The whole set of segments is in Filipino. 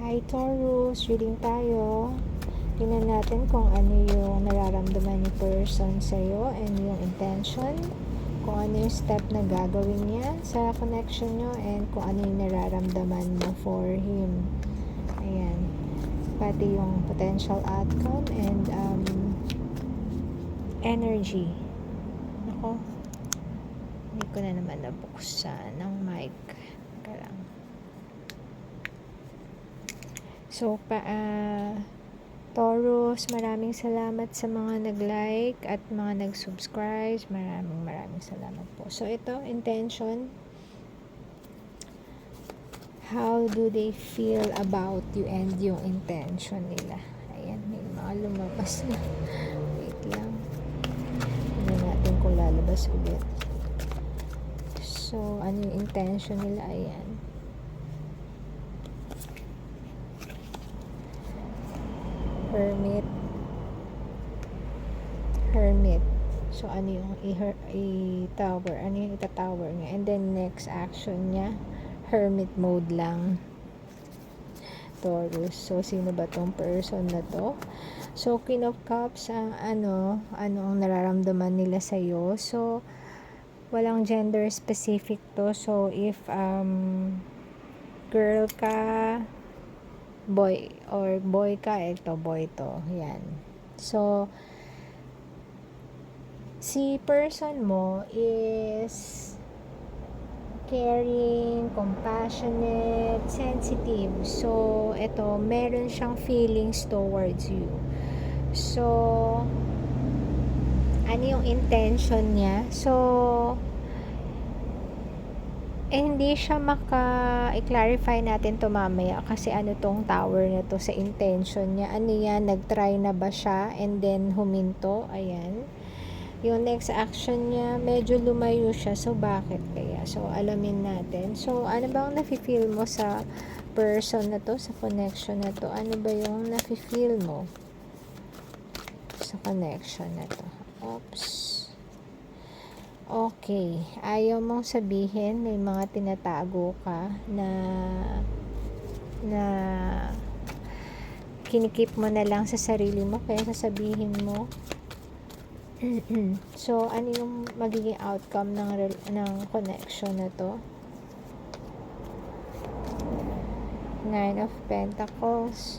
Hi Taurus, reading tayo. Tingnan natin kung ano yung nararamdaman ni person sa'yo and yung intention. Kung ano yung step na gagawin niya sa connection nyo and kung ano yung nararamdaman mo for him. Ayan. Pati yung potential outcome and energy. Ako, hindi ko na naman nabuksan ng mic. Karang. So, Taurus, maraming salamat sa mga nag-like at mga nag-subscribe. Maraming salamat po. So, ito, intention. How do they feel about you and yung intention nila? Ayan, may mga lumabas na. Wait lang. Tignan natin kung lalabas ulit. So, ano yung intention nila? Ayan. Hermit. So, ano yung i-tower? Ano yung ita-tower niya? And then, next action niya, hermit mode lang. Taurus. So, sino ba tong person na to? So, Queen of Cups, ano ang nararamdaman nila sa'yo? So, walang gender specific to. So, if girl ka, boy ka, ito boy to. Yan. So, si person mo is caring, compassionate, sensitive. So, ito, meron siyang feelings towards you. So, ano yung intention niya? So, hindi siya i-clarify natin to mamaya kasi ano tong tower na to sa intention niya. Ano yan? Nag-try na ba siya and then huminto? Ayan. Yung next action niya, medyo lumayo siya. So, bakit kaya? So, alamin natin. So, ano ba ang nafe-feel mo sa person na to, sa connection na to? Ano ba yung nafe-feel mo sa connection na to? Oops. Okay. Ayaw mong sabihin, may mga tinatago ka na kinikip mo na lang sa sarili mo, kaya sasabihin mo. So, ano yung magiging outcome ng connection na to? Nine of Pentacles.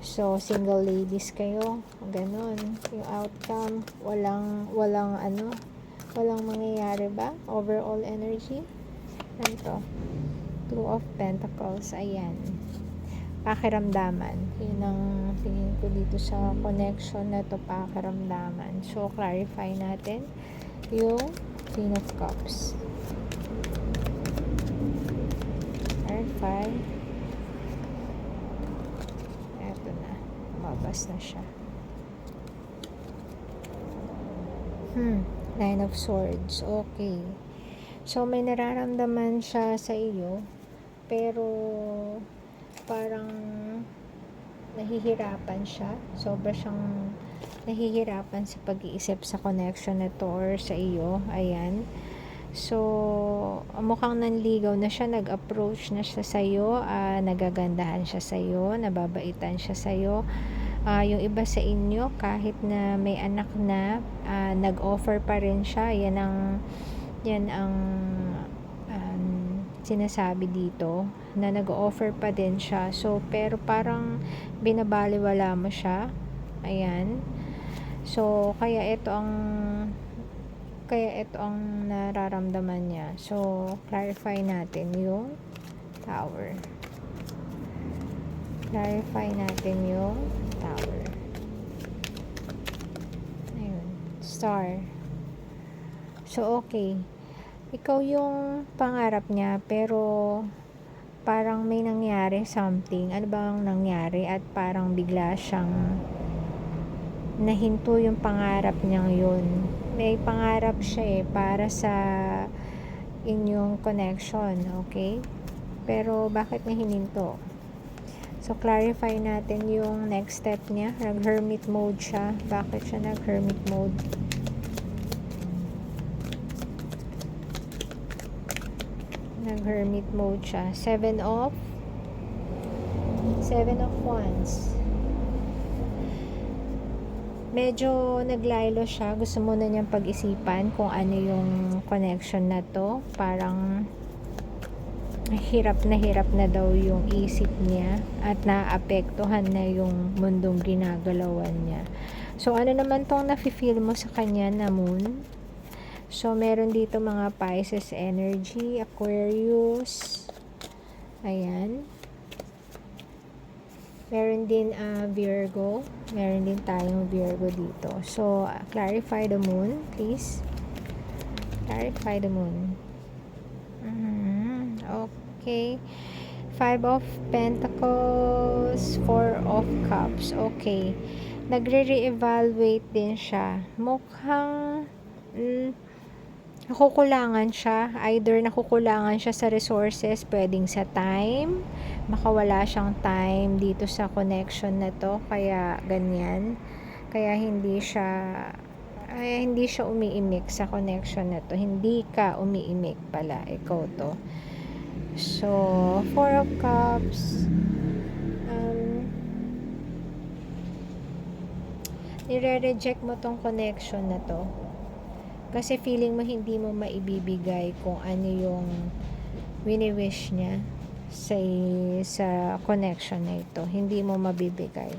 So, single ladies kayo. Ganon. Yung outcome, walang mangyayari ba? Overall energy. Ano to? Two of Pentacles. Ayan. Pakiramdaman. Yun ang tingin ko dito sa connection na to, pakiramdaman. So, clarify natin yung Queen of Cups. Clarify. Eto na. Mabas na siya. Nine of Swords. Okay. So, may nararamdaman siya sa iyo, pero parang nahihirapan siya. Sobra siyang nahihirapan sa pag-iisip sa connection na to or sa iyo. Ayan. So, mukhang nanligaw na siya, nag-approach na siya sa iyo, nagagandahan siya sa iyo, nababaitan siya sa iyo. Yung iba sa inyo, kahit na may anak na, nag-offer pa rin siya. Yan ang sinasabi dito, na nag-offer pa din siya. So, pero parang binabaliwala mo siya. Ayan. So, kaya ito ang nararamdaman niya. So, clarify natin yung tower. Clarify natin yung tower. Ayun. Star. So, okay. Ikaw yung pangarap niya, pero parang may nangyari something. Ano bang nangyari? At parang bigla siyang nahinto yung pangarap niyang yun. May pangarap siya para sa inyong connection, okay? Pero bakit niya hininto? So, clarify natin yung next step niya. Nag-hermit mode siya. Bakit siya nag-hermit mode? Nag-hermit mode siya. Seven of Seven of Wands. Medyo naglaylo siya. Gusto muna niyang pag-isipan kung ano yung connection na to. Parang hirap na daw yung isip niya at naapektuhan na yung mundong ginagalawan niya. So, ano naman tong nafe-feel mo sa kanya na moon? So, meron dito mga Pisces energy, Aquarius. Ayan. Meron din Virgo. Meron din tayong Virgo dito. So, clarify the moon, please. Clarify the moon. Okay. Five of Pentacles, Four of Cups. Okay. Nagre-reevaluate din siya. Mukhang nakukulangan siya. Either nakukulangan siya sa resources, pwedeng sa time. Makawala siyang time dito sa connection na to. Kaya ganyan. Kaya hindi siya umiimik sa connection na to. Hindi ka umiimik pala. Ikaw to. So, Four of Cups. Nire-reject mo tong connection na to. Kasi feeling mo hindi mo maibibigay kung ano yung wini-wish niya sa connection na ito. Hindi mo mabibigay.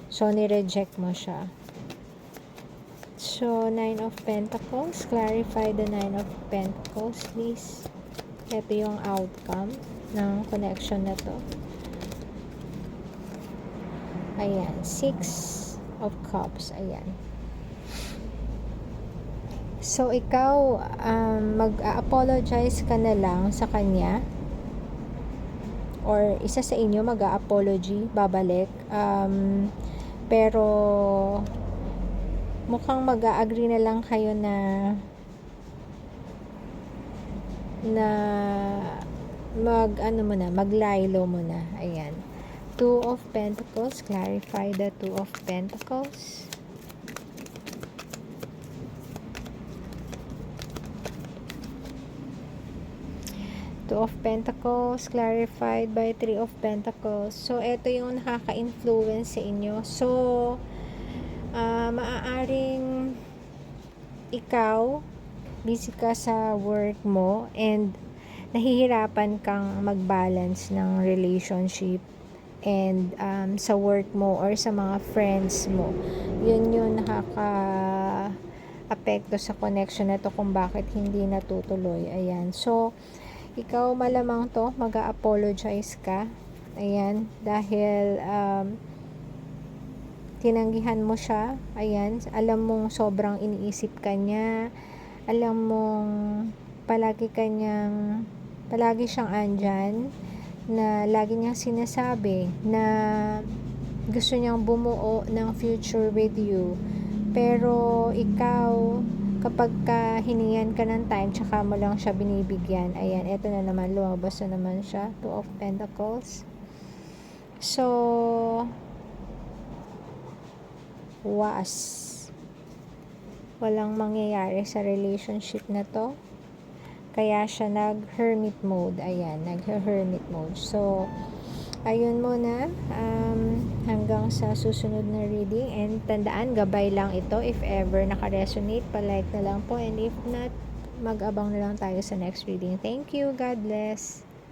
So, ni-reject mo siya. So, Nine of Pentacles. Clarify the Nine of Pentacles, please. Ito yung outcome ng connection na to. Ayan. Six of Cups. Ayan. So, ikaw, mag-a-apologize ka na lang sa kanya. Or isa sa inyo mag-a-apology, babalik. Pero, mukhang mag-a-agree na lang kayo na maglaylo mo na. Ayan. Two of Pentacles. Clarify the Two of Pentacles. Two of Pentacles, clarified by Three of Pentacles. So, ito yung nakaka-influence sa inyo. So, maaaring ikaw, busy ka sa work mo and nahihirapan kang mag-balance ng relationship and sa work mo or sa mga friends mo. Yun yung nakaka-apekto sa connection na to kung bakit hindi natutuloy. Ayan. So, ikaw malamang to, mag-a-apologize ka. Ayan, dahil tinanggihan mo siya. Ayan, alam mong sobrang iniisip ka niya. Alam mong palagi siyang andyan, na lagi niyang sinasabi na gusto niyang bumuo ng future with you. Pero ikaw, kapag hiningan ka ng time, tsaka mo lang siya binibigyan. Ayan, eto na naman, lumabas na naman siya. Two of Pentacles. So, walang mangyayari sa relationship na to. Kaya siya nag-hermit mode. Ayan, nag-hermit mode. So, ayun muna. Hanggang sa susunod na reading. And tandaan, gabay lang ito. If ever naka-resonate, palike na lang po. And if not, mag-abang na lang tayo sa next reading. Thank you. God bless.